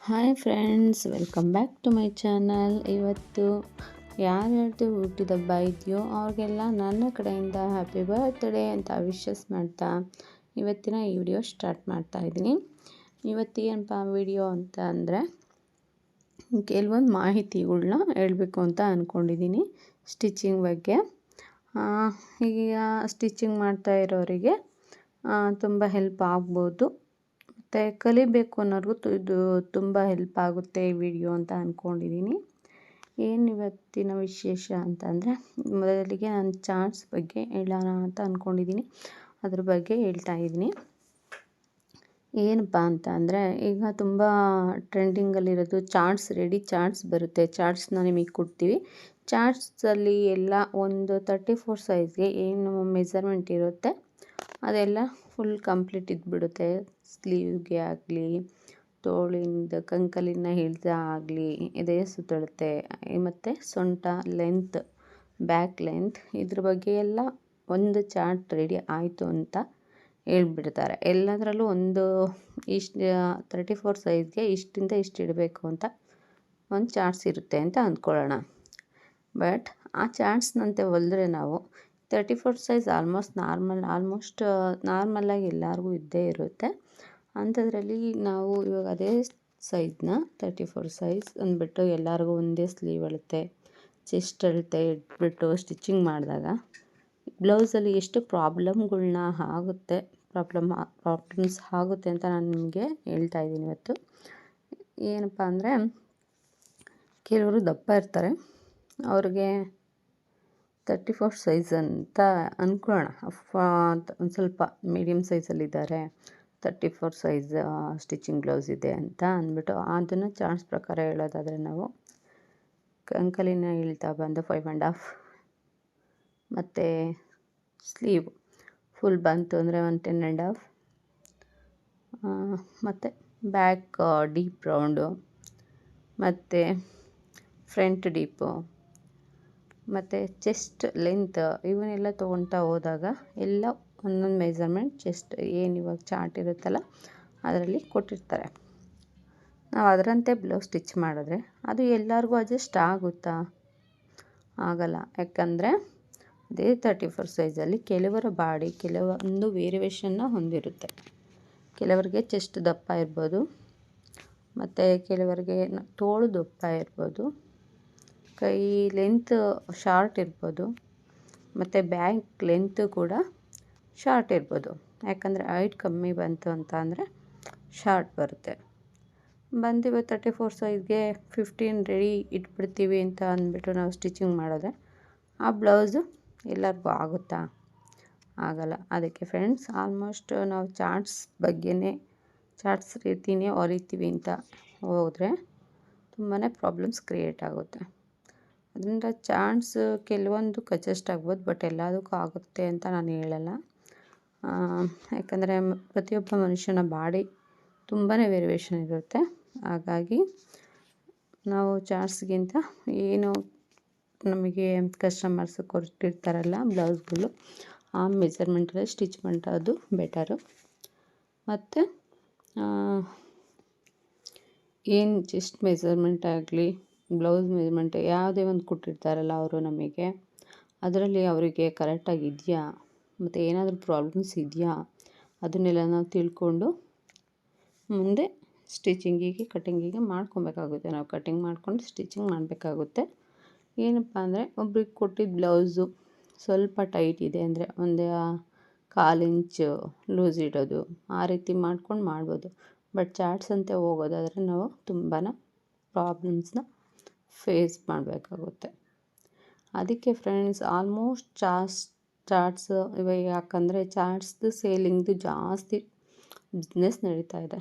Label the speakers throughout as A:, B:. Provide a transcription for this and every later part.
A: Hi friends, welcome back to my channel. ಇವತ್ತು ಯಾರ್ಯಾರ್ದು ಹುಟ್ಟಿದ ಹಬ್ಬ ಇದೆಯೋ ಅವ್ರಿಗೆಲ್ಲ ನನ್ನ ಕಡೆಯಿಂದ ಹ್ಯಾಪಿ ಬರ್ತ್ಡೇ ಅಂತ ವಿಶಸ್ ಮಾಡ್ತಾ ಇವತ್ತಿನ ಈ ವಿಡಿಯೋ ಸ್ಟಾರ್ಟ್ ಮಾಡ್ತಾ ಇದ್ದೀನಿ. ಇವತ್ತೇನಪ್ಪ ವಿಡಿಯೋ ಅಂತ ಅಂದರೆ ಕೆಲವೊಂದು ಮಾಹಿತಿಗಳನ್ನ ಹೇಳಬೇಕು ಅಂತ ಅಂದ್ಕೊಂಡಿದ್ದೀನಿ ಸ್ಟಿಚಿಂಗ್ ಬಗ್ಗೆ. ಈಗ ಸ್ಟಿಚಿಂಗ್ ಮಾಡ್ತಾ ಇರೋರಿಗೆ ತುಂಬ ಹೆಲ್ಪ್ ಆಗ್ಬೋದು, ಮತ್ತು ಕಲಿಬೇಕು ಅನ್ನೋರಿಗೂ ಇದು ತುಂಬ ಹೆಲ್ಪ್ ಆಗುತ್ತೆ ಈ ವಿಡಿಯೋ ಅಂತ ಅಂದ್ಕೊಂಡಿದ್ದೀನಿ. ಏನು ಇವತ್ತಿನ ವಿಶೇಷ ಅಂತಂದರೆ, ಮೊದಲಿಗೆ ನಾನು ಚಾರ್ಟ್ಸ್ ಬಗ್ಗೆ ಹೇಳೋಣ ಅಂತ ಅಂದ್ಕೊಂಡಿದ್ದೀನಿ. ಅದ್ರ ಬಗ್ಗೆ ಹೇಳ್ತಾ ಇದ್ದೀನಿ. ಏನಪ್ಪ ಅಂತ ಅಂದರೆ, ಈಗ ತುಂಬ ಟ್ರೆಂಡಿಂಗಲ್ಲಿರೋದು ಚಾರ್ಟ್ಸ್, ರೆಡಿ ಚಾರ್ಟ್ಸ್ ಬರುತ್ತೆ. ಚಾರ್ಟ್ಸ್ನ ನಿಮಗೆ ಕೊಡ್ತೀವಿ. ಚಾರ್ಟ್ಸಲ್ಲಿ ಎಲ್ಲ ಒಂದು 34 ಸೈಜ್ಗೆ ಏನು ಮೆಜರ್ಮೆಂಟ್ ಇರುತ್ತೆ ಅದೆಲ್ಲ ಫುಲ್ ಕಂಪ್ಲೀಟ್ ಇದ್ಬಿಡುತ್ತೆ. ಸ್ಲೀವ್ಗೆ ಆಗಲಿ, ತೋಳಿಂದ ಕಂಕಲಿನ ಹಿಡಿದ ಆಗಲಿ, ಎದೆ ಸುತ್ತಳತೆ ಮತ್ತು ಸೊಂಟ ಲೆಂತ್, ಬ್ಯಾಕ್ ಲೆಂತ್, ಇದ್ರ ಬಗ್ಗೆ ಎಲ್ಲ ಒಂದು ಚಾರ್ಟ್ ರೆಡಿ ಆಯಿತು ಅಂತ ಹೇಳ್ಬಿಡ್ತಾರೆ. ಎಲ್ಲದರಲ್ಲೂ ಒಂದು ಇಷ್ಟು 34 ಸೈಜ್ಗೆ ಇಷ್ಟಿಂದ ಇಷ್ಟು ಇಡಬೇಕು ಅಂತ ಒಂದು ಚಾರ್ಟ್ಸ್ ಇರುತ್ತೆ ಅಂತ ಅಂದ್ಕೊಳ್ಳೋಣ. ಬಟ್ ಆ ಚಾರ್ಟ್ಸ್ನಂತೆ ಹೊಲಿದ್ರೆ ನಾವು 34 ಸೈಜ್ ಆಲ್ಮೋಸ್ಟ್ ನಾರ್ಮಲಾಗಿ ಎಲ್ಲರಿಗೂ ಇದ್ದೇ ಇರುತ್ತೆ. ಅಂಥದ್ರಲ್ಲಿ ನಾವು ಇವಾಗ ಅದೇ ಸೈಜ್ನ 34 ಸೈಜ್ ಅಂದ್ಬಿಟ್ಟು ಎಲ್ಲರಿಗೂ ಒಂದೇ ಸ್ಲೀವ್ ಅಳತೆ, ಚೆಸ್ಟ್ ಅಳತೆ ಇಟ್ಬಿಟ್ಟು ಸ್ಟಿಚಿಂಗ್ ಮಾಡಿದಾಗ ಬ್ಲೌಸಲ್ಲಿ ಎಷ್ಟು ಪ್ರಾಬ್ಲಮ್ಸ್ ಆಗುತ್ತೆ ಅಂತ ನಾನು ನಿಮಗೆ ಹೇಳ್ತಾ ಇದ್ದೀನಿ ಇವತ್ತು. ಏನಪ್ಪ ಅಂದರೆ, ಕೆಲವರು ದಪ್ಪ ಇರ್ತಾರೆ, ಅವ್ರಿಗೆ 34 ಸೈಜ್ ಅಂತ ಅಂದ್ಕೊಳ್ಳೋಣ. ಒಂದು ಸ್ವಲ್ಪ ಮೀಡಿಯಮ್ ಸೈಜಲ್ಲಿದ್ದಾರೆ, 34 ಸೈಜ್ ಸ್ಟಿಚಿಂಗ್ ಬ್ಲೌಸ್ ಇದೆ ಅಂತ ಅಂದ್ಬಿಟ್ಟು ಅದನ್ನು ಚಾರ್ಟ್ಸ್ ಪ್ರಕಾರ ಹೇಳೋದಾದರೆ, ನಾವು ಕಂಕಲಿನ ಇಳ್ತಾ ಬಂದು 5.5, ಮತ್ತು ಸ್ಲೀವ್ ಫುಲ್ ಬಂತು ಅಂದರೆ 10.5, ಮತ್ತು ಬ್ಯಾಕ್ ಡೀಪ್ ರೌಂಡು, ಮತ್ತು ಫ್ರಂಟ್ ಡೀಪು, ಮತ್ತು ಚೆಸ್ಟ್ ಲೆಂತ್, ಇವನ್ನೆಲ್ಲ ತೊಗೊಳ್ತಾ ಹೋದಾಗ ಎಲ್ಲ ಒಂದೊಂದು ಮೆಜರ್ಮೆಂಟ್ ಚೆಸ್ಟ್ ಏನು ಇವಾಗ ಚಾರ್ಟ್ ಇರುತ್ತಲ್ಲ ಅದರಲ್ಲಿ ಕೊಟ್ಟಿರ್ತಾರೆ. ನಾವು ಅದರಂತೆ ಬ್ಲೌಸ್ ಸ್ಟಿಚ್ ಮಾಡಿದ್ರೆ ಅದು ಎಲ್ಲರಿಗೂ ಅಡ್ಜಸ್ಟ್ ಆಗುತ್ತಾ? ಆಗಲ್ಲ. ಯಾಕಂದರೆ ಅದೇ 34 ಸೈಜಲ್ಲಿ ಕೆಲವರ ಬಾಡಿ ಕೆಲವೊಂದು ವೇರಿಯೇಷನ್ನ ಹೊಂದಿರುತ್ತೆ. ಕೆಲವರಿಗೆ ಚೆಸ್ಟ್ ದಪ್ಪ ಇರ್ಬೋದು, ಮತ್ತು ಕೆಲವರಿಗೆ ತೋಳು ದಪ್ಪ ಇರ್ಬೋದು, ಕೈ ಲೆಂತ್ ಶಾರ್ಟ್ ಇರ್ಬೋದು, ಮತ್ತು ಬ್ಯಾಕ್ ಲೆಂತ್ ಕೂಡ ಶಾರ್ಟ್ ಇರ್ಬೋದು. ಯಾಕಂದರೆ ಹೈಟ್ ಕಮ್ಮಿ ಬಂತು ಅಂತ ಅಂದರೆ ಶಾರ್ಟ್ ಬರುತ್ತೆ. ಬಂದಿವೆ 34 ಸೈಜ್ಗೆ 15 ರೆಡಿ ಇಟ್ಬಿಡ್ತೀವಿ ಅಂತ ಅಂದ್ಬಿಟ್ಟು ನಾವು ಸ್ಟಿಚಿಂಗ್ ಮಾಡಿದ್ರೆ ಆ ಬ್ಲೌಸು ಎಲ್ಲರಿಗೂ ಆಗುತ್ತಾ? ಆಗಲ್ಲ. ಅದಕ್ಕೆ ಫ್ರೆಂಡ್ಸ್, ಆಲ್ಮೋಸ್ಟ್ ನಾವು ಚಾರ್ಟ್ಸ್ ರೀತಿಯೇ ಹೊಲಿತೀವಿ ಅಂತ ಹೋದರೆ ತುಂಬಾ ಪ್ರಾಬ್ಲಮ್ಸ್ ಕ್ರಿಯೇಟ್ ಆಗುತ್ತೆ. ಅದರಿಂದ ಚಾರ್ಟ್ಸ್ ಕೆಲವೊಂದಕ್ಕೆ ಅಡ್ಜಸ್ಟ್ ಆಗ್ಬೋದು, ಬಟ್ ಎಲ್ಲದಕ್ಕೂ ಆಗುತ್ತೆ ಅಂತ ನಾನು ಹೇಳಲ್ಲ. ಯಾಕಂದರೆ ಪ್ರತಿಯೊಬ್ಬ ಮನುಷ್ಯನ ಬಾಡಿ ತುಂಬಾ ವೇರಿಯೇಷನ್ ಇರುತ್ತೆ. ಹಾಗಾಗಿ ನಾವು ಚಾರ್ಟ್ಸ್ಗಿಂತ ಏನು ನಮಗೆ ಕಸ್ಟಮರ್ಸ್ ಕೊಟ್ಟಿರ್ತಾರಲ್ಲ ಬ್ಲೌಸ್ಗಳು, ಆ ಮೆಜರ್ಮೆಂಟಲ್ಲಿ ಸ್ಟಿಚ್ ಮಾಡೋದು ಬೆಟರು. ಮತ್ತು ಏನು ಚೆಸ್ಟ್ ಮೆಜರ್ಮೆಂಟ್ ಆಗಲಿ, ಬ್ಲೌಸ್ ಮೆಜರ್ಮೆಂಟ್ ಯಾವುದೇ ಒಂದು ಕೊಟ್ಟಿರ್ತಾರಲ್ಲ ಅವರು ನಮಗೆ, ಅದರಲ್ಲಿ ಅವರಿಗೆ ಕರೆಕ್ಟಾಗಿ ಇದೆಯಾ, ಮತ್ತು ಏನಾದರೂ ಪ್ರಾಬ್ಲಮ್ಸ್ ಇದೆಯಾ, ಅದನ್ನೆಲ್ಲ ನಾವು ತಿಳ್ಕೊಂಡು ಮುಂದೆ ಸ್ಟಿಚಿಂಗಿಗೆ ಕಟ್ಟಿಂಗಿಗೆ ಮಾಡ್ಕೊಬೇಕಾಗುತ್ತೆ. ನಾವು ಕಟ್ಟಿಂಗ್ ಮಾಡ್ಕೊಂಡು ಸ್ಟಿಚಿಂಗ್ ಮಾಡಬೇಕಾಗುತ್ತೆ. ಏನಪ್ಪ ಅಂದರೆ, ಒಬ್ರಿಗೆ ಕೊಟ್ಟಿದ್ದ ಬ್ಲೌಸು ಸ್ವಲ್ಪ ಟೈಟ್ ಇದೆ ಅಂದರೆ ಒಂದು 1/4 ಇಂಚು ಲೂಸ್ ಇಡೋದು, ಆ ರೀತಿ ಮಾಡ್ಬೋದು. ಬಟ್ ಚಾರ್ಟ್ಸ್ ಅಂತ ಹೋಗೋದಾದರೆ ನಾವು ತುಂಬಾ ಪ್ರಾಬ್ಲಮ್ಸ್ನ ಫೇಸ್ ಮಾಡಬೇಕಾಗುತ್ತೆ. ಅದಕ್ಕೆ ಫ್ರೆಂಡ್ಸ್, ಆಲ್ಮೋಸ್ಟ್ ಚಾರ್ಟ್ಸ್ ಇವಾಗ, ಯಾಕಂದರೆ ಚಾರ್ಟ್ಸ್ದು ಸೇಲಿಂಗ್ದು ಜಾಸ್ತಿ ಬಿಸ್ನೆಸ್ ನಡೀತಾ ಇದೆ.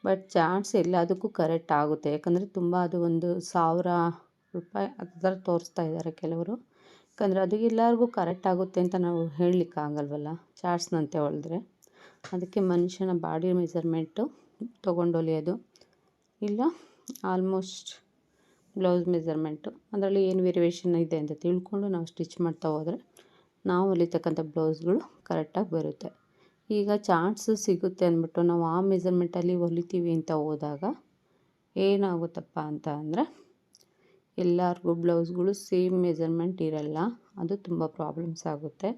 A: ಬಟ್ ಚಾರ್ಟ್ಸ್ ಎಲ್ಲದಕ್ಕೂ ಕರೆಕ್ಟ್ ಆಗುತ್ತೆ. ಯಾಕಂದರೆ ತುಂಬ ಅದು 1,000 ರೂಪಾಯಿ ಆ ಥರ ತೋರಿಸ್ತಾ ಇದ್ದಾರೆ ಕೆಲವರು. ಯಾಕಂದರೆ ಅದು ಎಲ್ಲರಿಗೂ ಕರೆಕ್ಟ್ ಆಗುತ್ತೆ ಅಂತ ನಾವು ಹೇಳಲಿಕ್ಕಾಗಲ್ವಲ್ಲ ಚಾರ್ಟ್ಸ್ನಂತೆ ಹೊಲಿದ್ರೆ. ಅದಕ್ಕೆ ಮನುಷ್ಯನ ಬಾಡಿ ಮೆಜರ್ಮೆಂಟು ತೊಗೊಂಡು ಹೊಲಿಯೋದು, ಇಲ್ಲ ಆಲ್ಮೋಸ್ಟ್ ಬ್ಲೌಸ್ ಮೆಜರ್ಮೆಂಟು, ಅದರಲ್ಲಿ ಏನು ವೇರಿಯೇಷನ್ ಇದೆ ಅಂತ ತಿಳ್ಕೊಂಡು ನಾವು ಸ್ಟಿಚ್ ಮಾಡ್ತಾ ಹೋದರೆ ನಾವು ಹೊಲಿತಕ್ಕಂಥ ಬ್ಲೌಸ್ಗಳು ಕರೆಕ್ಟಾಗಿ ಬರುತ್ತೆ. ಈಗ ಚಾರ್ಟ್ಸು ಸಿಗುತ್ತೆ ಅಂದ್ಬಿಟ್ಟು ನಾವು ಆ ಮೆಜರ್ಮೆಂಟಲ್ಲಿ ಹೊಲಿತೀವಿ ಅಂತ ಹೋದಾಗ ಏನಾಗುತ್ತಪ್ಪ ಅಂತ ಅಂದರೆ ಎಲ್ಲರಿಗೂ ಬ್ಲೌಸ್ಗಳು ಸೇಮ್ ಮೆಜರ್ಮೆಂಟ್ ಇರಲ್ಲ, ಅದು ತುಂಬ ಪ್ರಾಬ್ಲಮ್ಸ್ ಆಗುತ್ತೆ.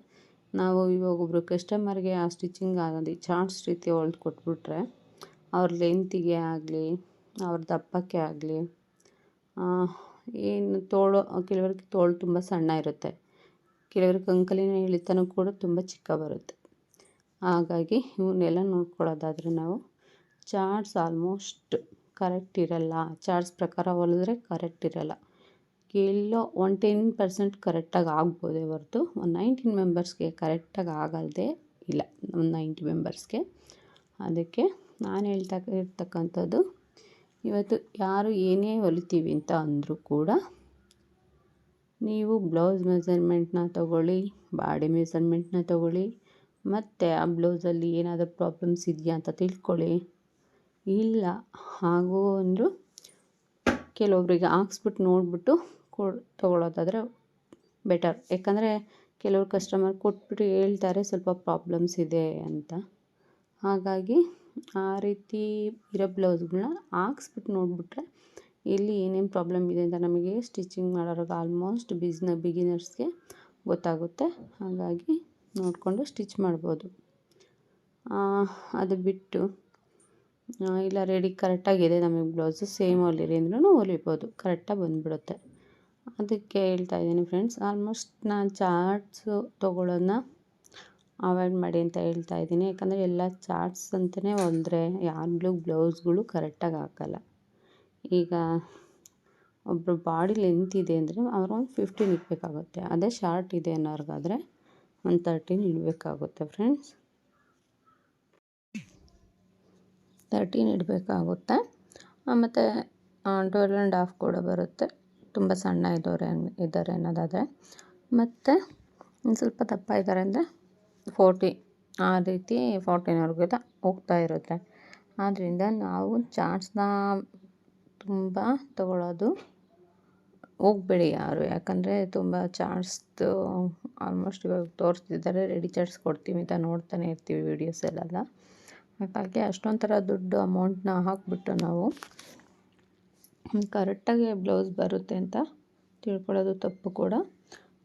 A: ನಾವು ಇವಾಗ ಒಬ್ಬರು ಕಸ್ಟಮರ್ಗೆ ಆ ಸ್ಟಿಚಿಂಗ್ ಆಗೋದು ಚಾರ್ಟ್ಸ್ ರೀತಿ ಹೊಲ್ದು ಕೊಟ್ಬಿಟ್ರೆ ಅವ್ರ ಲೆಂತಿಗೆ ಆಗಲಿ ಅವ್ರ ದಪ್ಪಕ್ಕೆ ಆಗಲಿ ಏನು ತೋಳು ಕೆಲವ್ರಿಗೆ ತೋಳು ತುಂಬ ಸಣ್ಣ ಇರುತ್ತೆ, ಕೆಲವ್ರಿಗೆ ಕಂಕಲಿನ ಇಳಿತನೂ ಕೂಡ ತುಂಬ ಚಿಕ್ಕ ಬರುತ್ತೆ. ಹಾಗಾಗಿ ಇವನ್ನೆಲ್ಲ ನೋಡ್ಕೊಳ್ಳೋದಾದರೆ ನಾವು ಚಾರ್ಟ್ಸ್ ಆಲ್ಮೋಸ್ಟ್ ಕರೆಕ್ಟ್ ಇರಲ್ಲ, ಚಾರ್ಟ್ಸ್ ಪ್ರಕಾರ ಹೊಲಿದ್ರೆ ಕರೆಕ್ಟ್ ಇರಲ್ಲ. ಎಲ್ಲೋ 10% ಕರೆಕ್ಟಾಗಿ ಆಗ್ಬೋದೇ ಹೊರತು ಒಂದು 19 ಮೆಂಬರ್ಸ್ಗೆ ಕರೆಕ್ಟಾಗಿ ಆಗಲ್ದೇ ಇಲ್ಲ, ಒಂದು 90 ಮೆಂಬರ್ಸ್ಗೆ. ಅದಕ್ಕೆ ನಾನು ಹೇಳ್ತಾ ಇರ್ತಕ್ಕಂಥದ್ದು, ಇವತ್ತು ಯಾರು ಏನೇ ಹೊಲಿತೀವಿ ಅಂತ ಅಂದರೂ ಕೂಡ ನೀವು ಬ್ಲೌಸ್ ಮೆಜರ್ಮೆಂಟ್ನ ತೊಗೊಳ್ಳಿ, ಬಾಡಿ ಮೆಜರ್ಮೆಂಟ್ನ ತೊಗೊಳ್ಳಿ, ಮತ್ತು ಆ ಬ್ಲೌಸಲ್ಲಿ ಏನಾದರೂ ಪ್ರಾಬ್ಲಮ್ಸ್ ಇದೆಯಾ ಅಂತ ತಿಳ್ಕೊಳ್ಳಿ. ಇಲ್ಲ ಹಾಗೂ ಅಂದರೂ ಕೆಲವೊಬ್ಬರಿಗೆ ಹಾಕ್ಸ್ಬಿಟ್ಟು ನೋಡಿಬಿಟ್ಟು ತೊಗೊಳ್ಳೋದಾದರೆ ಬೆಟರ್. ಯಾಕಂದರೆ ಕೆಲವರು ಕಸ್ಟಮರ್ ಕೊಟ್ಬಿಟ್ಟು ಹೇಳ್ತಾರೆ ಸ್ವಲ್ಪ ಪ್ರಾಬ್ಲಮ್ಸ್ ಇದೆ ಅಂತ. ಹಾಗಾಗಿ ಆ ರೀತಿ ಇರೋ ಬ್ಲೌಸ್ಗಳನ್ನ ಹಾಕ್ಸ್ಬಿಟ್ಟು ನೋಡಿಬಿಟ್ರೆ ಎಲ್ಲಿ ಏನೇನು ಪ್ರಾಬ್ಲಮ್ ಇದೆ ಅಂತ ನಮಗೆ ಸ್ಟಿಚಿಂಗ್ ಮಾಡೋರಿಗೆ ಆಲ್ಮೋಸ್ಟ್ ಬಿಗಿನರ್ಸ್ಗೆ ಗೊತ್ತಾಗುತ್ತೆ. ಹಾಗಾಗಿ ನೋಡಿಕೊಂಡು ಸ್ಟಿಚ್ ಮಾಡ್ಬೋದು. ಅದು ಬಿಟ್ಟು ಇಲ್ಲ ರೆಡಿ ಕರೆಕ್ಟಾಗಿದೆ ನಮಗೆ ಬ್ಲೌಸು ಸೇಮ್ ಹೊಲಿರಿ ಅಂದ್ರೂ ಹೊಲಿಬೋದು, ಕರೆಕ್ಟಾಗಿ ಬಂದುಬಿಡುತ್ತೆ. ಅದಕ್ಕೆ ಹೇಳ್ತಾ ಇದ್ದೀನಿ ಫ್ರೆಂಡ್ಸ್, ಆಲ್ಮೋಸ್ಟ್ ನಾನು ಚಾರ್ಟ್ಸು ತೊಗೊಳ್ಳೋದನ್ನ ಅವಾಯ್ಡ್ ಮಾಡಿ ಅಂತ ಹೇಳ್ತಾ ಇದ್ದೀನಿ. ಯಾಕಂದರೆ ಎಲ್ಲ ಚಾರ್ಟ್ಸ್ ಅಂತಲೇ ಹೊಲಿದ್ರೆ ಯಾವಾಗಲೂ ಬ್ಲೌಸ್ಗಳು ಕರೆಕ್ಟಾಗಿ ಹಾಕಲ್ಲ. ಈಗ ಒಬ್ಬರು ಬಾಡಿ ಲೆಂತ್ ಇದೆ ಅಂದರೆ ಅವ್ರು ಒಂದು 15 ಇಡಬೇಕಾಗುತ್ತೆ, ಅದೇ ಶಾರ್ಟ್ ಇದೆ ಅನ್ನೋರ್ಗಾದರೆ ಒಂದು 13 ಇಡಬೇಕಾಗುತ್ತೆ ಫ್ರೆಂಡ್ಸ್, 13 ಇಡಬೇಕಾಗುತ್ತೆ. ಮತ್ತು 12.5 ಕೂಡ ಬರುತ್ತೆ ತುಂಬ ಸಣ್ಣ ಇದ್ದಾರೆ ಅನ್ನೋದಾದರೆ. ಮತ್ತು ಒಂದು ಸ್ವಲ್ಪ ದಪ್ಪ ಇದ್ದಾರೆ ಅಂದರೆ 40, ಆ ರೀತಿ 14ವರೆಗೂ ಹೋಗ್ತಾ ಇರುತ್ತೆ. ಆದ್ದರಿಂದ ನಾವು ಚಾರ್ಟ್ಸ್ನ ತುಂಬ ತೊಗೊಳ್ಳೋದು ಹೋಗಬೇಡಿ ಯಾರು. ಯಾಕಂದರೆ ತುಂಬ ಚಾರ್ಟ್ಸ್ದು ಆಲ್ಮೋಸ್ಟ್ ಇವಾಗ ತೋರಿಸ್ತಿದ್ದಾರೆ, ರೆಡಿ ಚಾರ್ಟ್ಸ್ ಕೊಡ್ತೀವಿ ಅಂತ ನೋಡ್ತಾನೆ ಇರ್ತೀವಿ ವೀಡಿಯೋಸಲ್ಲೆಲ್ಲ. ಹಾಗಾಗಿ ಅಷ್ಟೊಂಥರ ದುಡ್ಡು ಅಮೌಂಟ್ನ ಹಾಕಿಬಿಟ್ಟು ನಾವು ಕರೆಕ್ಟಾಗಿ ಬ್ಲೌಸ್ ಬರುತ್ತೆ ಅಂತ ತಿಳ್ಕೊಳ್ಳೋದು ತಪ್ಪು ಕೂಡ.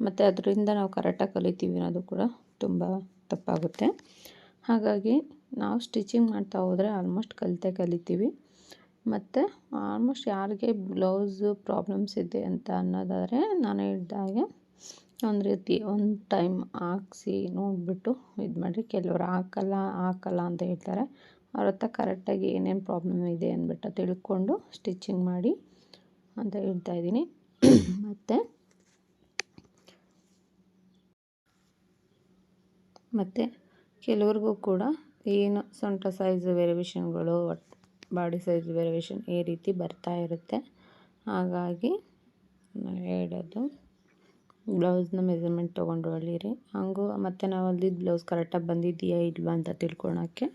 A: ಮತ್ತು ಅದರಿಂದ ನಾವು ಕರೆಕ್ಟಾಗಿ ಕಲಿತೀವಿ ಅನ್ನೋದು ಕೂಡ ತುಂಬ ತಪ್ಪಾಗುತ್ತೆ. ಹಾಗಾಗಿ ನಾವು ಸ್ಟಿಚಿಂಗ್ ಮಾಡ್ತಾ ಹೋದರೆ ಆಲ್ಮೋಸ್ಟ್ ಕಲಿತೀವಿ. ಮತ್ತು ಆಲ್ಮೋಸ್ಟ್ ಯಾರಿಗೆ ಬ್ಲೌಸು ಪ್ರಾಬ್ಲಮ್ಸ್ ಇದೆ ಅಂತ ಅನ್ನೋದಾದರೆ ನಾನು ಹೇಳಿದಾಗೆ ಒಂದು ರೀತಿ ಒಂದು ಟೈಮ್ ಹಾಕ್ಸಿ ನೋಡಿಬಿಟ್ಟು ಇದು ಮಾಡಿ. ಕೆಲವರು ಹಾಕಲ್ಲ ಅಂತ ಹೇಳ್ತಾರೆ, ಅವ್ರ ಹತ್ರ ಕರೆಕ್ಟಾಗಿ ಏನೇನು ಪ್ರಾಬ್ಲಮ್ ಇದೆ ಅಂದ್ಬಿಟ್ಟು ತಿಳ್ಕೊಂಡು ಸ್ಟಿಚಿಂಗ್ ಮಾಡಿ ಅಂತ ಹೇಳ್ತಾ ಇದ್ದೀನಿ. ಮತ್ತು ಕೆಲವ್ರಿಗೂ ಕೂಡ ಏನು ಸೊಂಟ ಸೈಜು ವೇರಿಯೇಷನ್ಗಳು, ಬಾಡಿ ಸೈಜ್ ವೇರಿಯೇಷನ್ ಈ ರೀತಿ ಬರ್ತಾ ಇರುತ್ತೆ. ಹಾಗಾಗಿ ನಾನು ಹೇಳೋದು ಬ್ಲೌಸ್ನ ಮೆಜರ್ಮೆಂಟ್ ತೊಗೊಂಡು ಹೊಲಿರಿ. ಹಾಗೂ ಮತ್ತು ನಾವು ಹೊಲ್ದಿದ್ದು ಬ್ಲೌಸ್ ಕರೆಕ್ಟಾಗಿ ಬಂದಿದೆಯಾ ಇಲ್ವಾ ಅಂತ ತಿಳ್ಕೊಳಕ್ಕೆ.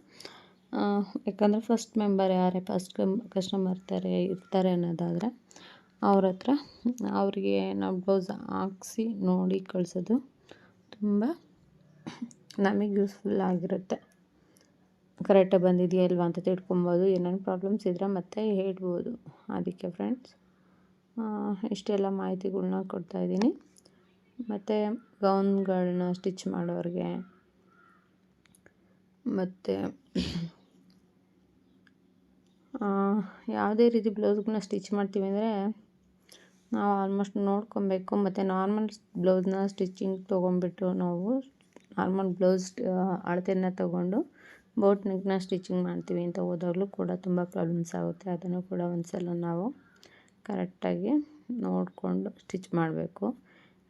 A: ಯಾಕಂದರೆ ಫಸ್ಟ್ ಮೆಂಬರ್ ಯಾರೇ ಫಸ್ಟ್ ಕಸ್ಟಮರ್ ಇರ್ತಾರೆ ಅನ್ನೋದಾದರೆ ಅವ್ರ ಹತ್ರ ಅವ್ರಿಗೆ ನಾವು ಬ್ಲೌಸ್ ಹಾಕ್ಸಿ ನೋಡಿ ಕಳಿಸೋದು ತುಂಬ ನಮಗೆ ಯೂಸ್ಫುಲ್ ಆಗಿರುತ್ತೆ. ಕರೆಕ್ಟಾಗಿ ಬಂದಿದೆಯಾ ಇಲ್ವಾ ಅಂತ ತಿಳ್ಕೊಬೋದು, ಏನೇನು ಪ್ರಾಬ್ಲಮ್ಸ್ ಇದ್ದರೆ ಮತ್ತೆ ಹೇಳ್ಬೋದು. ಅದಕ್ಕೆ ಫ್ರೆಂಡ್ಸ್ ಇಷ್ಟೆಲ್ಲ ಮಾಹಿತಿಗಳ್ನ ಕೊಡ್ತಾಯಿದ್ದೀನಿ. ಮತ್ತು ಗೌನ್ಗಳನ್ನ ಸ್ಟಿಚ್ ಮಾಡೋರಿಗೆ ಮತ್ತು ಯಾವುದೇ ರೀತಿ ಬ್ಲೌಸ್ಗಳನ್ನ ಸ್ಟಿಚ್ ಮಾಡ್ತೀವಿ ಅಂದರೆ ನಾವು ಆಲ್ಮೋಸ್ಟ್ ನೋಡ್ಕೊಬೇಕು. ಮತ್ತು ನಾರ್ಮಲ್ ಬ್ಲೌಸ್ನ ಸ್ಟಿಚಿಂಗ್ ತೊಗೊಂಬಿಟ್ಟು ನಾವು ನಾರ್ಮಲ್ ಬ್ಲೌಸ್ ಅಳತೆನ ತೊಗೊಂಡು ಬೋಟ್ ನೆಕ್ನ ಸ್ಟಿಚಿಂಗ್ ಮಾಡ್ತೀವಿ ಅಂತ ಹೋದಾಗಲೂ ಕೂಡ ತುಂಬ ಪ್ರಾಬ್ಲಮ್ಸ್ ಆಗುತ್ತೆ. ಅದನ್ನು ಕೂಡ ಒಂದು ಸಲ ನಾವು ಕರೆಕ್ಟಾಗಿ ನೋಡಿಕೊಂಡು ಸ್ಟಿಚ್ ಮಾಡಬೇಕು.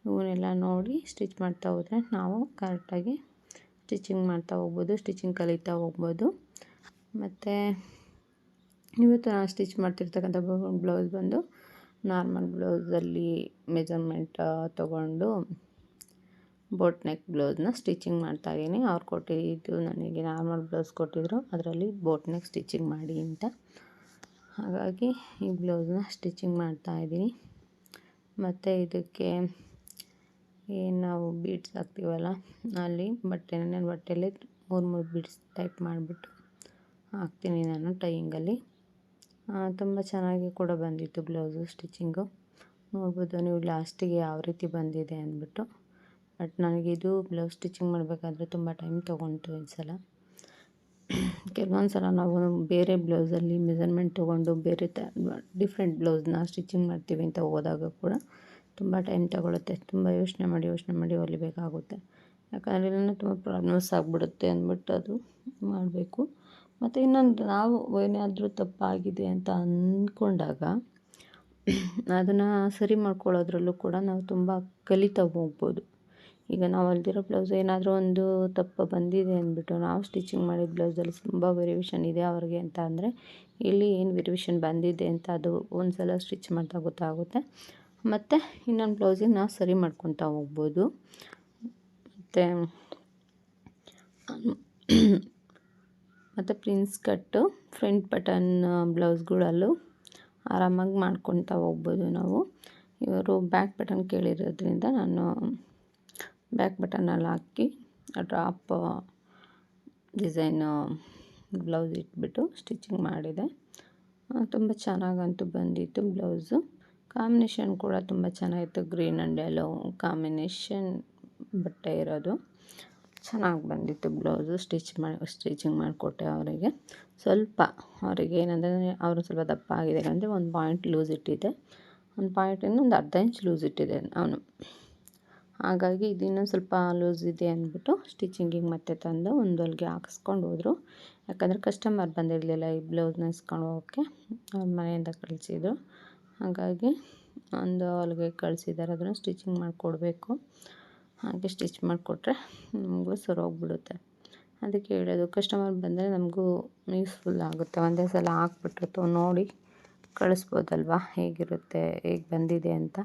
A: ಇವನ್ನೆಲ್ಲ ನೋಡಿ ಸ್ಟಿಚ್ ಮಾಡ್ತಾ ಹೋದರೆ ನಾವು ಕರೆಕ್ಟಾಗಿ ಸ್ಟಿಚಿಂಗ್ ಮಾಡ್ತಾ ಹೋಗ್ಬೋದು, ಸ್ಟಿಚಿಂಗ್ ಕಲಿತಾ ಹೋಗ್ಬೋದು. ಮತ್ತು ಇವತ್ತು ನಾನು ಸ್ಟಿಚ್ ಮಾಡ್ತಿರ್ತಕ್ಕಂಥ ಬ್ಲೌಸ್ ಬಂದು ನಾರ್ಮಲ್ ಬ್ಲೌಸಲ್ಲಿ ಮೆಜರ್ಮೆಂಟ್ ತೊಗೊಂಡು ಬೋಟ್ ನೆಕ್ ಬ್ಲೌಸ್ನ ಸ್ಟಿಚಿಂಗ್ ಮಾಡ್ತಾಯಿದ್ದೀನಿ. ಅವ್ರು ಕೊಟ್ಟಿದ್ದು ನನಗೆ ನಾರ್ಮಲ್ ಬ್ಲೌಸ್ ಕೊಟ್ಟಿದ್ದರು, ಅದರಲ್ಲಿ ಬೋಟ್ ನೆಕ್ ಸ್ಟಿಚಿಂಗ್ ಮಾಡಿ ಅಂತ. ಹಾಗಾಗಿ ಈ ಬ್ಲೌಸ್ನ ಸ್ಟಿಚಿಂಗ್ ಮಾಡ್ತಾಯಿದ್ದೀನಿ. ಮತ್ತು ಇದಕ್ಕೆ ಏನು ನಾವು ಬೀಡ್ಸ್ ಹಾಕ್ತೀವಲ್ಲ, ಅಲ್ಲಿ ಬಟ್ಟೆಯಲ್ಲಿ 3 ಬೀಡ್ಸ್ ಟೈಪ್ ಮಾಡಿಬಿಟ್ಟು ಹಾಕ್ತೀನಿ ನಾನು ಟೈಯಿಂಗಲ್ಲಿ. ತುಂಬ ಚೆನ್ನಾಗಿ ಕೂಡ ಬಂದಿತ್ತು ಬ್ಲೌಸು ಸ್ಟಿಚಿಂಗು. ನೋಡ್ಬೋದು ನೀವು ಲಾಸ್ಟಿಗೆ ಯಾವ ರೀತಿ ಬಂದಿದೆ ಅಂದ್ಬಿಟ್ಟು. ಬಟ್ ನನಗಿದು ಬ್ಲೌಸ್ ಸ್ಟಿಚಿಂಗ್ ಮಾಡಬೇಕಾದ್ರೆ ತುಂಬ ಟೈಮ್ ತೊಗೊಂತು ಈ ಸಲ. ಕೆಲವೊಂದು ಸಲ ನಾವು ಬೇರೆ ಬ್ಲೌಸಲ್ಲಿ ಮೆಜರ್ಮೆಂಟ್ ತೊಗೊಂಡು ಬೇರೆ ಡಿಫ್ರೆಂಟ್ ಬ್ಲೌಸ್ನ ಸ್ಟಿಚಿಂಗ್ ಮಾಡ್ತೀವಿ ಅಂತ ಹೋದಾಗ ಕೂಡ ತುಂಬ ಟೈಮ್ ತಗೊಳುತ್ತೆ. ತುಂಬ ಯೋಚನೆ ಮಾಡಿ ಹೊಲಿಬೇಕಾಗುತ್ತೆ. ಯಾಕಂದರೆ ಇಲ್ಲಾಂದರೆ ತುಂಬ ಪ್ರಾಬ್ಲಮ್ಸ್ ಆಗಿಬಿಡುತ್ತೆ ಅಂದ್ಬಿಟ್ಟು ಅದು ಮಾಡಬೇಕು. ಮತ್ತು ಇನ್ನೊಂದು, ನಾವು ಏನಾದರೂ ತಪ್ಪಾಗಿದೆ ಅಂತ ಅಂದ್ಕೊಂಡಾಗ ಅದನ್ನು ಸರಿ ಮಾಡ್ಕೊಳ್ಳೋದ್ರಲ್ಲೂ ಕೂಡ ನಾವು ತುಂಬ ಕಲಿತಾ ಹೋಗ್ಬೋದು. ಈಗ ನಾವು ಹೊಲ್ದಿರೋ ಬ್ಲೌಸ್ ಏನಾದರೂ ಒಂದು ತಪ್ಪು ಬಂದಿದೆ ಅಂದ್ಬಿಟ್ಟು ನಾವು ಸ್ಟಿಚಿಂಗ್ ಮಾಡಿದ ಬ್ಲೌಸಲ್ಲಿ ತುಂಬ ವೇರಿಯೇಷನ್ ಇದೆ ಅವ್ರಿಗೆ ಅಂತ ಅಂದರೆ ಇಲ್ಲಿ ಏನು ವೇರಿಯೇಷನ್ ಬಂದಿದೆ ಅಂತ ಅದು ಒಂದು ಸಲ ಸ್ಟಿಚ್ ಮಾಡ್ತಾ ಗೊತ್ತಾಗುತ್ತೆ. ಮತ್ತು ಇನ್ನೊಂದು ಬ್ಲೌಸಿಗೆ ನಾವು ಸರಿ ಮಾಡ್ಕೊತಾ ಹೋಗ್ಬೋದು. ಮತ್ತು ಪ್ರಿನ್ಸ್ ಕಟ್ಟು ಫ್ರಂಟ್ ಬಟನ್ ಬ್ಲೌಸ್ಗಳಲ್ಲೂ ಆರಾಮಾಗಿ ಮಾಡ್ಕೊತಾ ಹೋಗ್ಬೋದು ನಾವು. ಇವರು ಬ್ಯಾಕ್ ಬಟನ್ ಕೇಳಿರೋದ್ರಿಂದ ನಾನು ಬ್ಯಾಕ್ ಬಟನಲ್ಲಿ ಹಾಕಿ ಡ್ರಾಪ್ ಡಿಸೈನು ಬ್ಲೌಸ್ ಇಟ್ಬಿಟ್ಟು ಸ್ಟಿಚಿಂಗ್ ಮಾಡಿದೆ. ತುಂಬ ಚೆನ್ನಾಗಂತೂ ಬಂದಿತ್ತು ಬ್ಲೌಸು. ಕಾಂಬಿನೇಷನ್ ಕೂಡ ತುಂಬ ಚೆನ್ನಾಗಿತ್ತು. ಗ್ರೀನ್ ಆ್ಯಂಡ್ ಯೆಲ್ಲೋ ಕಾಂಬಿನೇಷನ್ ಬಟ್ಟೆ ಇರೋದು ಚೆನ್ನಾಗಿ ಬಂದಿತ್ತು ಬ್ಲೌಸು. ಸ್ಟಿಚಿಂಗ್ ಮಾಡಿಕೊಟ್ಟೆ ಅವರಿಗೆ. ಸ್ವಲ್ಪ ಅವರಿಗೆ ಏನಂದರೆ ಅವರು ಸ್ವಲ್ಪ ದಪ್ಪ ಆಗಿದೆ ಅಂದರೆ ಒಂದು ಪಾಯಿಂಟ್ ಲೂಸ್ ಇಟ್ಟಿದ್ದೆ, ಒಂದು ಪಾಯಿಂಟಿಂದ ಒಂದು ಅರ್ಧ ಇಂಚ್ ಲೂಸ್ ಇಟ್ಟಿದ್ದೆ ಅವನು. ಹಾಗಾಗಿ ಇದು ಇನ್ನೊಂದು ಸ್ವಲ್ಪ ಲೂಸ್ ಇದೆ ಅಂದ್ಬಿಟ್ಟು ಸ್ಟಿಚಿಂಗಿಗೆ ಮತ್ತೆ ತಂದು ಒಂದು ಹೊಲಿಗೆ ಹಾಕಿಸ್ಕೊಂಡು ಹೋದರು. ಯಾಕಂದರೆ ಕಸ್ಟಮರ್ ಬಂದಿರಲಿಲ್ಲ ಈ ಬ್ಲೌಸ್ನ ಇಸ್ಕೊಂಡು ಹೋಗೋಕ್ಕೆ, ಅವ್ರ ಮನೆಯಿಂದ ಕಳಿಸಿದ್ರು. ಹಾಗಾಗಿ ಒಂದು ಹೊಲಿಗೆ ಕಳಿಸಿದ್ದಾರೆ, ಅದನ್ನು ಸ್ಟಿಚಿಂಗ್ ಮಾಡಿಕೊಡ್ಬೇಕು. ಹಾಗೆ ಸ್ಟಿಚ್ ಮಾಡಿಕೊಟ್ರೆ ನಮಗೂ ಸರೋಗ್ಬಿಡುತ್ತೆ. ಅದಕ್ಕೆ ಹೇಳೋದು, ಕಸ್ಟಮರ್ ಬಂದರೆ ನಮಗೂ ಯೂಸ್ಫುಲ್ ಆಗುತ್ತೆ. ಒಂದೇ ಸಲ ಹಾಕ್ಬಿಟ್ಟು ನೋಡಿ ಕಳಿಸ್ಬೋದಲ್ವ, ಹೇಗಿರುತ್ತೆ, ಹೇಗೆ ಬಂದಿದೆ ಅಂತ.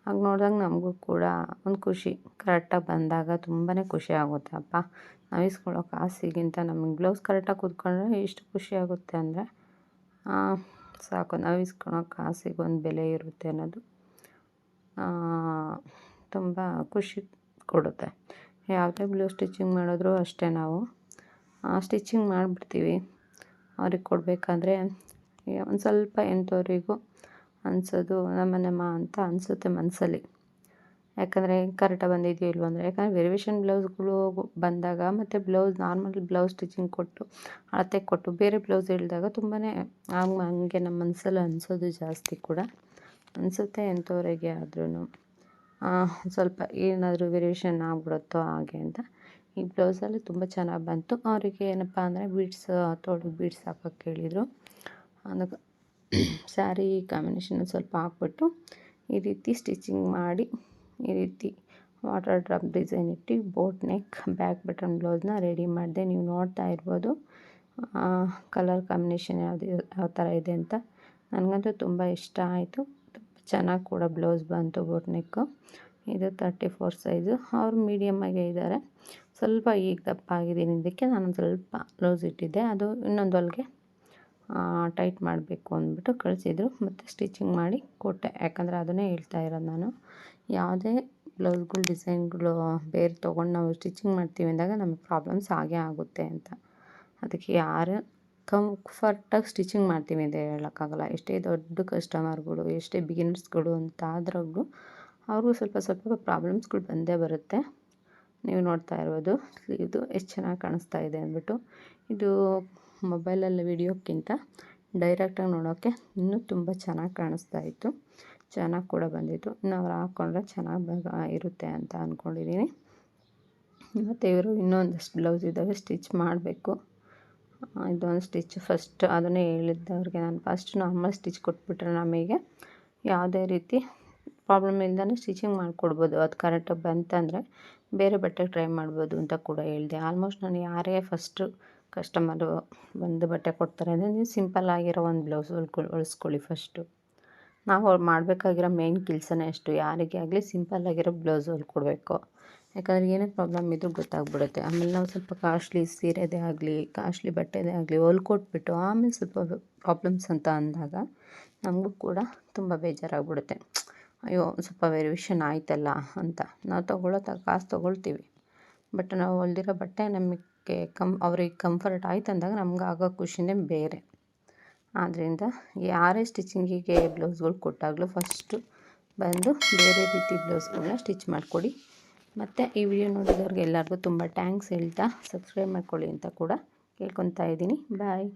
A: ಹಾಗೆ ನೋಡಿದಾಗ ನಮಗೂ ಕೂಡ ಒಂದು ಖುಷಿ. ಕರೆಕ್ಟಾಗಿ ಬಂದಾಗ ತುಂಬಾ ಖುಷಿ ಆಗುತ್ತೆ. ಅಪ್ಪ, ನಾವು ಇಸ್ಕೊಳ್ಳೋ ಕಾಸಿಗಿಂತ ನಮಗೆ ಬ್ಲೌಸ್ ಕರೆಕ್ಟಾಗಿ ಕೂತ್ಕೊಂಡ್ರೆ ಎಷ್ಟು ಖುಷಿ ಆಗುತ್ತೆ ಅಂದರೆ ಸಾಕು. ನಾವು ಇಸ್ಕೊಳ್ಳೋ ಕಾಸಿಗೆ ಒಂದು ಬೆಲೆ ಇರುತ್ತೆ ಅನ್ನೋದು ತುಂಬ ಖುಷಿ ಕೊಡುತ್ತೆ. ಯಾವುದೇ ಬ್ಲೌಸ್ ಸ್ಟಿಚಿಂಗ್ ಮಾಡಿದ್ರೂ ಅಷ್ಟೇ, ನಾವು ಸ್ಟಿಚಿಂಗ್ ಮಾಡಿಬಿಡ್ತೀವಿ. ಅವ್ರಿಗೆ ಕೊಡಬೇಕಾದ್ರೆ ಒಂದು ಸ್ವಲ್ಪ ಎಂಥವರಿಗೂ ಅನಿಸೋದು ನಮ್ಮನೆಮ್ಮ ಅಂತ ಅನಿಸುತ್ತೆ ಮನಸ್ಸಲ್ಲಿ. ಯಾಕಂದರೆ ಕರೆಕ್ಟಾಗಿ ಬಂದಿದೆಯೋ ಇಲ್ವೋ ಅಂದರೆ, ಯಾಕಂದರೆ ವೇರಿಯೇಷನ್ ಬ್ಲೌಸ್ಗಳು ಬಂದಾಗ ಮತ್ತು ಬ್ಲೌಸ್ ನಾರ್ಮಲ್ ಬ್ಲೌಸ್ ಸ್ಟಿಚಿಂಗ್ ಕೊಟ್ಟು ಅಳತೆ ಕೊಟ್ಟು ಬೇರೆ ಬ್ಲೌಸ್ ಹೇಳಿದಾಗ ತುಂಬಾ ಹಂಗೆ ನಮ್ಮ ಮನಸ್ಸಲ್ಲಿ ಅನಿಸೋದು ಜಾಸ್ತಿ ಕೂಡ ಅನಿಸುತ್ತೆ. ಎಂಥವರಿಗೆ ಆದ್ರೂ ಸ್ವಲ್ಪ ಏನಾದರೂ ವೇರಿಯೇಷನ್ ಆಗ್ಬಿಡುತ್ತೋ ಹಾಗೆ ಅಂತ. ಈ ಬ್ಲೌಸಲ್ಲಿ ತುಂಬ ಚೆನ್ನಾಗಿ ಬಂತು. ಅವರಿಗೆ ಏನಪ್ಪ ಅಂದರೆ ಬೀಡ್ಸ್, ತೋಳಿಗೆ ಬೀಡ್ಸ್ ಹಾಕೋಕ್ಕೆ ಕೇಳಿದರು. ಅದಕ್ಕೆ ಸ್ಯಾರಿ ಕಾಂಬಿನೇಷನ್ ಸ್ವಲ್ಪ ಹಾಕ್ಬಿಟ್ಟು ಈ ರೀತಿ ಸ್ಟಿಚಿಂಗ್ ಮಾಡಿ, ಈ ರೀತಿ ವಾಟರ್ ಡ್ರಾಪ್ ಡಿಸೈನ್ ಇಟ್ಟು ಬೋಟ್ ನೆಕ್ ಬ್ಯಾಕ್ ಬಟನ್ ಬ್ಲೌಸ್ನ ರೆಡಿ ಮಾಡಿದೆ. ನೀವು ನೋಡ್ತಾ ಇರ್ಬೋದು ಕಲರ್ ಕಾಂಬಿನೇಷನ್ ಯಾವ ಥರ ಇದೆ ಅಂತ. ನನಗಂತೂ ತುಂಬ ಇಷ್ಟ ಆಯಿತು. ತುಂಬ ಚೆನ್ನಾಗಿ ಕೂಡ ಬ್ಲೌಸ್ ಬಂತು. ಬೋಟ್ ನೆಕ್ಕು ಇದು 34 ಸೈಜು. ಅವರು ಮೀಡಿಯಮ್ಮಾಗೆ ಇದ್ದಾರೆ. ಸ್ವಲ್ಪ ಈಗ ದಪ್ಪ ಆಗಿದ್ದೀನಿ, ಇದಕ್ಕೆ ನಾನು ಸ್ವಲ್ಪ ಬ್ಲೌಸ್ ಇಟ್ಟಿದ್ದೆ. ಅದು ಇನ್ನೊಂದು ಹೊಲಿಗೆ ಟೈಟ್ ಮಾಡಬೇಕು ಅಂದ್ಬಿಟ್ಟು ಕಳಿಸಿದ್ರು. ಮತ್ತು ಸ್ಟಿಚಿಂಗ್ ಮಾಡಿ ಕೊಟ್ಟೆ. ಯಾಕಂದರೆ ಅದನ್ನೇ ಹೇಳ್ತಾ ಇರೋದು ನಾನು, ಯಾವುದೇ ಬ್ಲೌಸ್ಗಳು ಡಿಸೈನ್ಗಳು ಬೇರೆ ತೊಗೊಂಡು ನಾವು ಸ್ಟಿಚಿಂಗ್ ಮಾಡ್ತೀವಿ ಅಂದಾಗ ನಮಗೆ ಪ್ರಾಬ್ಲಮ್ಸ್ ಆಗೇ ಆಗುತ್ತೆ ಅಂತ. ಅದಕ್ಕೆ ಯಾರು ಕಂಫರ್ಟಾಗಿ ಸ್ಟಿಚಿಂಗ್ ಮಾಡ್ತೀವಿ ಅಂತ ಹೇಳೋಕ್ಕಾಗಲ್ಲ. ಎಷ್ಟೇ ದೊಡ್ಡ ಕಸ್ಟಮರ್ಗಳು, ಎಷ್ಟೇ ಬಿಗಿನರ್ಸ್ಗಳು ಅಂತ ಆದ್ರೂ ಅವ್ರಿಗೂ ಸ್ವಲ್ಪ ಪ್ರಾಬ್ಲಮ್ಸ್ಗಳು ಬಂದೇ ಬರುತ್ತೆ. ನೀವು ನೋಡ್ತಾ ಇರ್ಬೋದು ಸ್ಲೀವ್ದು ಎಷ್ಟು ಚೆನ್ನಾಗಿ ಕಾಣಿಸ್ತಾ ಇದೆ ಅಂದ್ಬಿಟ್ಟು. ಇದು ಮೊಬೈಲಲ್ಲಿ ವಿಡಿಯೋಕ್ಕಿಂತ ಡೈರೆಕ್ಟಾಗಿ ನೋಡೋಕ್ಕೆ ಇನ್ನೂ ತುಂಬ ಚೆನ್ನಾಗಿ ಕಾಣಿಸ್ತಾ ಇತ್ತು. ಚೆನ್ನಾಗಿ ಕೂಡ ಬಂದಿತ್ತು. ಇನ್ನು ಅವ್ರು ಹಾಕ್ಕೊಂಡ್ರೆ ಚೆನ್ನಾಗಿ ಇರುತ್ತೆ ಅಂತ ಅಂದ್ಕೊಂಡಿದ್ದೀನಿ. ಮತ್ತು ಇವರು ಇನ್ನೊಂದಷ್ಟು ಬ್ಲೌಸ್ ಇದ್ದಾವೆ, ಸ್ಟಿಚ್ ಮಾಡಬೇಕು. ಇದೊಂದು ಸ್ಟಿಚ್ ಫಸ್ಟ್ ಅದನ್ನೇ ಹೇಳಿದ್ದವ್ರಿಗೆ ನಾನು, ಫಸ್ಟ್ ನಾರ್ಮಲ್ ಸ್ಟಿಚ್ ಕೊಟ್ಬಿಟ್ರೆ ನಮಗೆ ಯಾವುದೇ ರೀತಿ ಪ್ರಾಬ್ಲಮ್ ಇಲ್ದೇ ಸ್ಟಿಚಿಂಗ್ ಮಾಡಿಕೊಡ್ಬೋದು. ಅದು ಕರೆಕ್ಟಾಗಿ ಬಂತಂದರೆ ಬೇರೆ ಬಟ್ಟೆ ಟ್ರೈ ಮಾಡ್ಬೋದು ಅಂತ ಕೂಡ ಹೇಳಿದೆ. ಆಲ್ಮೋಸ್ಟ್ ನಾನು ಯಾರೇ ಫಸ್ಟು ಕಸ್ಟಮರು ಬಂದು ಬಟ್ಟೆ ಕೊಡ್ತಾರೆ ಅಂದರೆ, ನೀವು ಸಿಂಪಲ್ ಆಗಿರೋ ಒಂದು ಬ್ಲೌಸ್ ಹೊಲಿಸ್ಕೊಳ್ಳಿ ಫಸ್ಟು. ನಾವು ಅವ್ರು ಮಾಡಬೇಕಾಗಿರೋ ಮೇಯ್ನ್ ಕೆಲಸನೇ ಅಷ್ಟು. ಯಾರಿಗೇ ಆಗಲಿ ಸಿಂಪಲ್ಲಾಗಿರೋ ಬ್ಲೌಸ್ ಹೊಲ್ಕೊಡ್ಬೇಕು. ಯಾಕಂದರೆ ಏನೇ ಪ್ರಾಬ್ಲಮ್ ಇದ್ರೂ ಗೊತ್ತಾಗ್ಬಿಡುತ್ತೆ. ಆಮೇಲೆ ನಾವು ಸ್ವಲ್ಪ ಕಾಸ್ಟ್ಲಿ ಸೀರೆದೇ ಆಗಲಿ, ಕಾಸ್ಟ್ಲಿ ಬಟ್ಟೆದೇ ಆಗಲಿ ಹೊಲ್ಕೊಟ್ಬಿಟ್ಟು ಆಮೇಲೆ ಸ್ವಲ್ಪ ಪ್ರಾಬ್ಲಮ್ಸ್ ಅಂತ ಅಂದಾಗ ನಮಗೂ ಕೂಡ ತುಂಬ ಬೇಜಾರಾಗ್ಬಿಡುತ್ತೆ. ಅಯ್ಯೋ, ಸ್ವಲ್ಪ ವೇರಿಯೇಷನ್ ಆಯ್ತಲ್ಲ ಅಂತ. ನಾವು ಕಾಸು ತೊಗೊಳ್ತೀವಿ, ಬಟ್ ನಾವು ಹೊಲ್ದಿರೋ ಬಟ್ಟೆ ನಮಗೆ ಅವ್ರಿಗೆ ಕಂಫರ್ಟ್ ಆಯ್ತು ಅಂದಾಗ ನಮ್ಗೆ ಆಗೋ ಖುಷಿನೇ ಬೇರೆ. ಆದ್ದರಿಂದ ಯಾರೇ ಸ್ಟಿಚಿಂಗಿಗೆ ಬ್ಲೌಸ್ಗಳು ಕೊಟ್ಟಾಗಲೂ ಫಸ್ಟು ಬಂದು ಬೇರೆ ರೀತಿ ಬ್ಲೌಸ್ಗಳನ್ನ ಸ್ಟಿಚ್ ಮಾಡಿಕೊಡಿ. ಮತ್ತು ಈ ವಿಡಿಯೋ ನೋಡಿದವ್ರಿಗೆ ಎಲ್ಲರಿಗೂ ತುಂಬ ಥ್ಯಾಂಕ್ಸ್ ಹೇಳ್ತಾ ಸಬ್ಸ್ಕ್ರೈಬ್ ಮಾಡ್ಕೊಳ್ಳಿ ಅಂತ ಕೂಡ ಕೇಳ್ಕೊತಾ ಇದ್ದೀನಿ. ಬಾಯ್.